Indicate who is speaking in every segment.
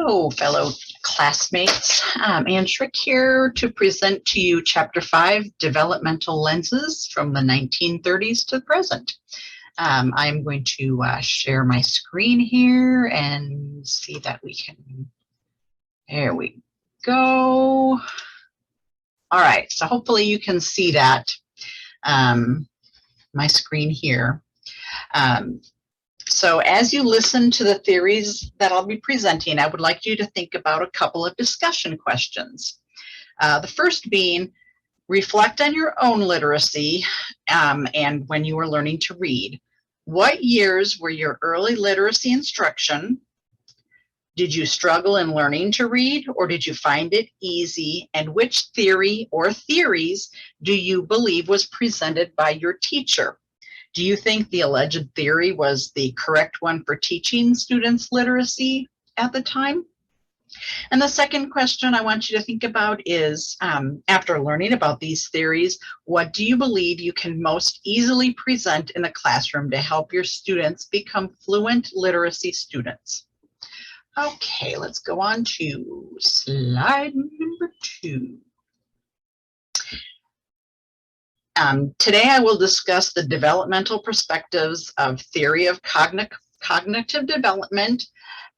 Speaker 1: Hello, fellow classmates. Ann Schrick here to present to you Chapter 5, Developmental Lenses from the 1930s to the present. I'm going to share my screen here and see that we can, there we go. All right, so hopefully you can see that, my screen here. So as you listen to the theories that I'll be presenting, I would like you to think about a couple of discussion questions. The first being, reflect on your own literacy and when you were learning to read. What years were your early literacy instruction? Did you struggle in learning to read, or did you find it easy? And which theory or theories do you believe was presented by your teacher? Do you think the alleged theory was the correct one for teaching students literacy at the time? And the second question I want you to think about is, after learning about these theories, what do you believe you can most easily present in the classroom to help your students become fluent literacy students? Okay, let's go on to slide number 2. Today I will discuss the developmental perspectives of theory of cognitive development,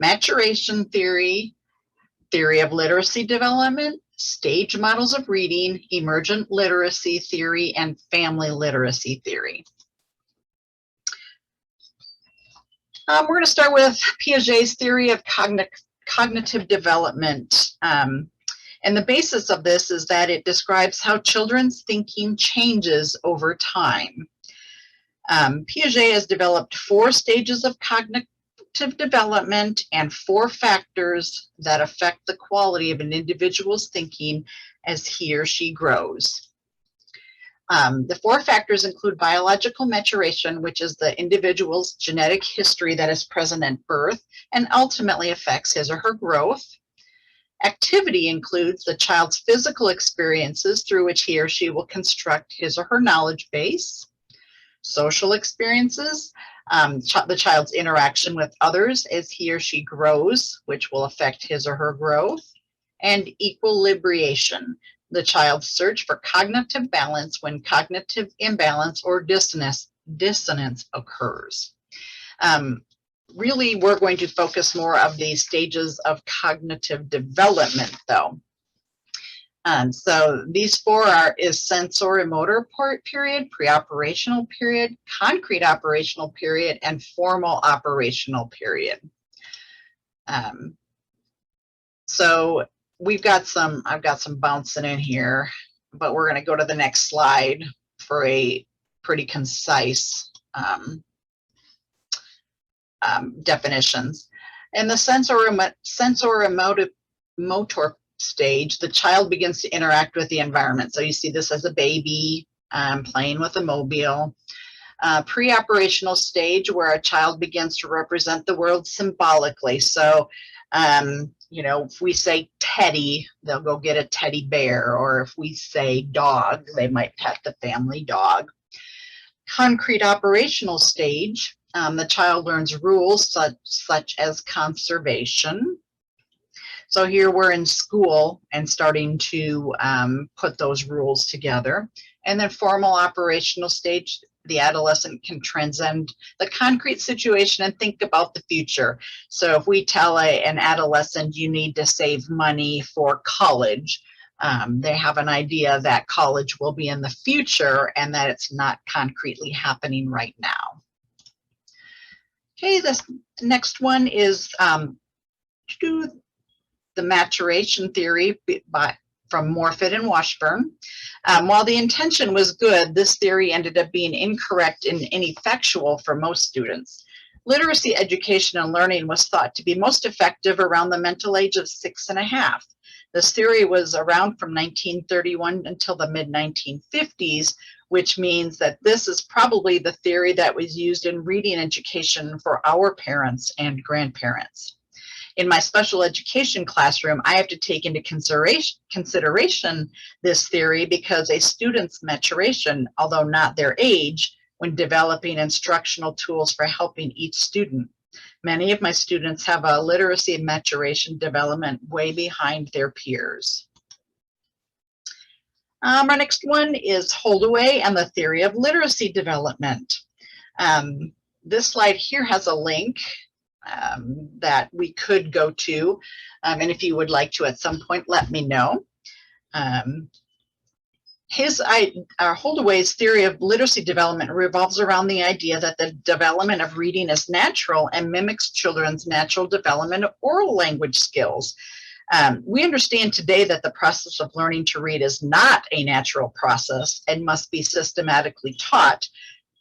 Speaker 1: maturation theory, theory of literacy development, stage models of reading, emergent literacy theory, and family literacy theory. We're going to start with Piaget's theory of cognitive development. And the basis of this is that it describes how children's thinking changes over time. Piaget has developed 4 stages of cognitive development and 4 factors that affect the quality of an individual's thinking as he or she grows. The 4 factors include biological maturation, which is the individual's genetic history that is present at birth and ultimately affects his or her growth. Activity includes the child's physical experiences through which he or she will construct his or her knowledge base. Social experiences, the child's interaction with others as he or she grows, which will affect his or her growth. And equilibration, the child's search for cognitive balance when cognitive imbalance or dissonance occurs. Really, we're going to focus more of these stages of cognitive development, though. So these 4 is sensorimotor period, preoperational period, concrete operational period, and formal operational period. So I've got some bouncing in here, but we're going to go to the next slide for a pretty concise definitions. In the sensorimotor stage, the child begins to interact with the environment. So you see this as a baby playing with a mobile. Pre-operational stage, where a child begins to represent the world symbolically. So, you know, if we say teddy, they'll go get a teddy bear, or if we say dog, they might pet the family dog. Concrete operational stage, the child learns rules such as conservation. So here we're in school and starting to put those rules together. And then formal operational stage, the adolescent can transcend the concrete situation and think about the future. So if we tell an adolescent you need to save money for college, they have an idea that college will be in the future and that it's not concretely happening right now. Okay, this next one is the maturation theory from Morfitt and Washburn. While the intention was good, this theory ended up being incorrect and ineffectual for most students. Literacy education and learning was thought to be most effective around the mental age of 6.5. This theory was around from 1931 until the mid-1950s, which means that this is probably the theory that was used in reading education for our parents and grandparents. In my special education classroom, I have to take into consideration this theory because a student's maturation, although not their age, when developing instructional tools for helping each student Many of my students have a literacy and maturation development way behind their peers. Our next one is Holdaway and the theory of literacy development. This slide here has a link that we could go to, and if you would like to at some point, let me know. Holdaway's theory of literacy development revolves around the idea that the development of reading is natural and mimics children's natural development of oral language skills. We understand today that the process of learning to read is not a natural process and must be systematically taught,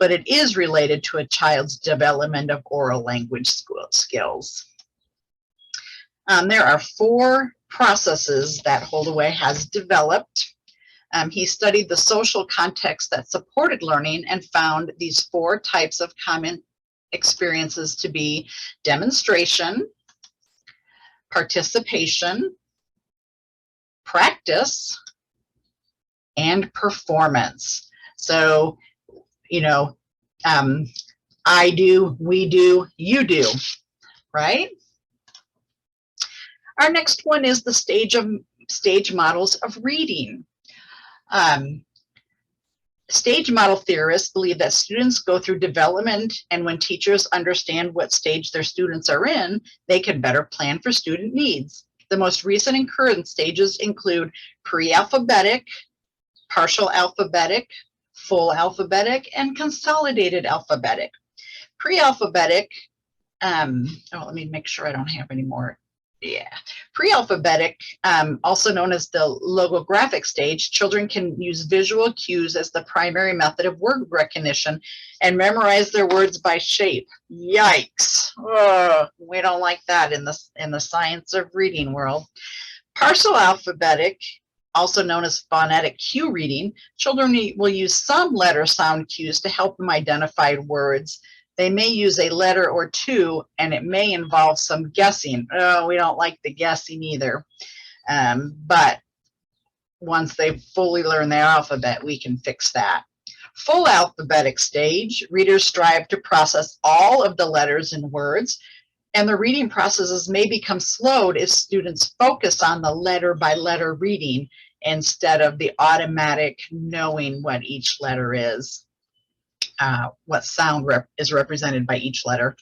Speaker 1: but it is related to a child's development of oral language skills. There are 4 processes that Holdaway has developed. He studied the social context that supported learning and found these 4 types of common experiences to be demonstration, participation, practice, and performance. So, you know, I do, we do, you do, right? Our next one is the stage models of reading. Stage model theorists believe that students go through development, and when teachers understand what stage their students are in, they can better plan for student needs. The most recent and current stages include pre-alphabetic, partial alphabetic, full alphabetic, and consolidated alphabetic. Pre-alphabetic, let me make sure I don't have any more. Yeah, pre-alphabetic, also known as the logographic stage, children can use visual cues as the primary method of word recognition and memorize their words by shape. Yikes! Oh, we don't like that in the science of reading world. Partial alphabetic, also known as phonetic cue reading, children will use some letter sound cues to help them identify words. They may use a letter or 2, and it may involve some guessing. Oh, we don't like the guessing either. But once they fully learn their alphabet, we can fix that. Full alphabetic stage, readers strive to process all of the letters and words, and the reading processes may become slowed if students focus on the letter by letter reading instead of the automatic knowing what each letter is. What sound is represented by each letter.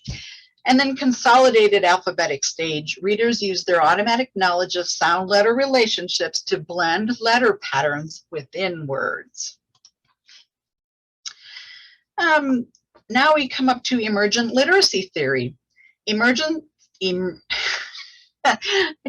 Speaker 1: And then consolidated alphabetic stage, readers use their automatic knowledge of sound letter relationships to blend letter patterns within words. Now we come up to emergent literacy theory. I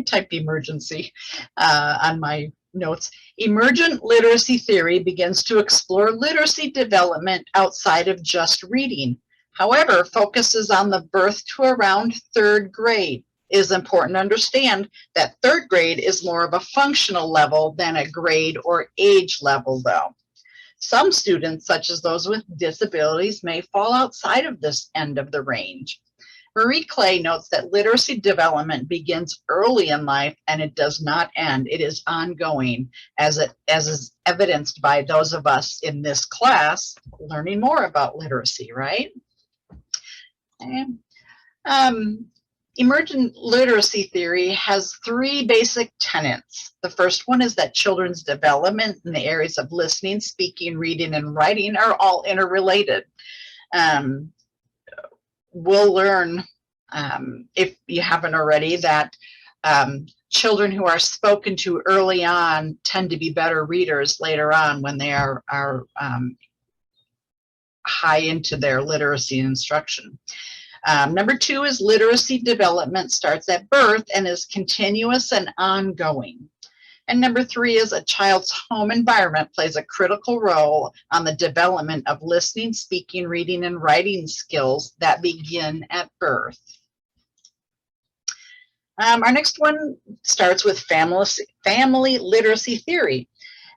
Speaker 1: typed emergency on my notes. Emergent literacy theory begins to explore literacy development outside of just reading. However, focuses on the birth to around 3rd grade. It is important to understand that 3rd grade is more of a functional level than a grade or age level, though. Some students, such as those with disabilities, may fall outside of this end of the range. Marie Clay notes that literacy development begins early in life and it does not end. It is ongoing, as is evidenced by those of us in this class learning more about literacy, right? And, emergent literacy theory has 3 basic tenets. The first one is that children's development in the areas of listening, speaking, reading, and writing are all interrelated. We'll learn, if you haven't already, that children who are spoken to early on tend to be better readers later on when they are high into their literacy instruction. Number 2 is literacy development starts at birth and is continuous and ongoing. And number 3 is a child's home environment plays a critical role on the development of listening, speaking, reading, and writing skills that begin at birth. Our next one starts with family literacy theory.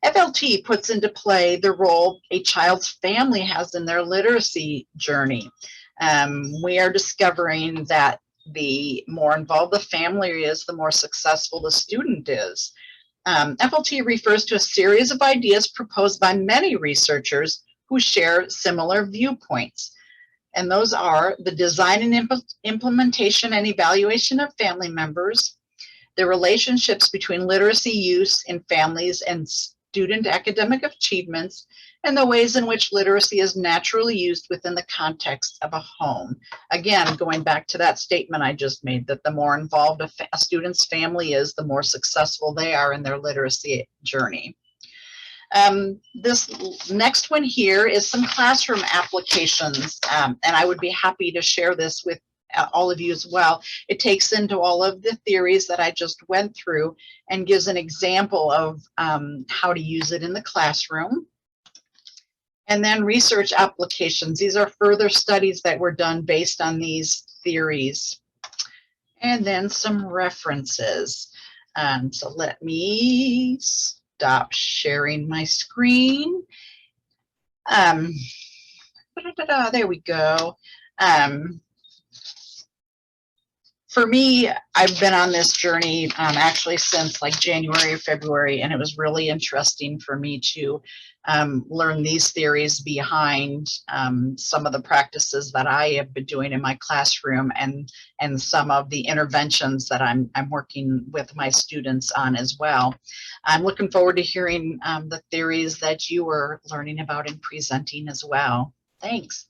Speaker 1: FLT puts into play the role a child's family has in their literacy journey. We are discovering that the more involved the family is, the more successful the student is. FLT refers to a series of ideas proposed by many researchers who share similar viewpoints. And those are the design and implementation and evaluation of family members, the relationships between literacy use in families and student academic achievements, and the ways in which literacy is naturally used within the context of a home. Again, going back to that statement I just made, that the more involved a student's family is, the more successful they are in their literacy journey. This next one here is some classroom applications, and I would be happy to share this with all of you as well. It takes into all of the theories that I just went through and gives an example of how to use it in the classroom. And then research applications. These are further studies that were done based on these theories. And then some references. So let me stop sharing my screen. There we go. For me, I've been on this journey actually since like January or February, and it was really interesting for me to learn these theories behind some of the practices that I have been doing in my classroom, and some of the interventions that I'm working with my students on as well. I'm looking forward to hearing the theories that you were learning about and presenting as well. Thanks.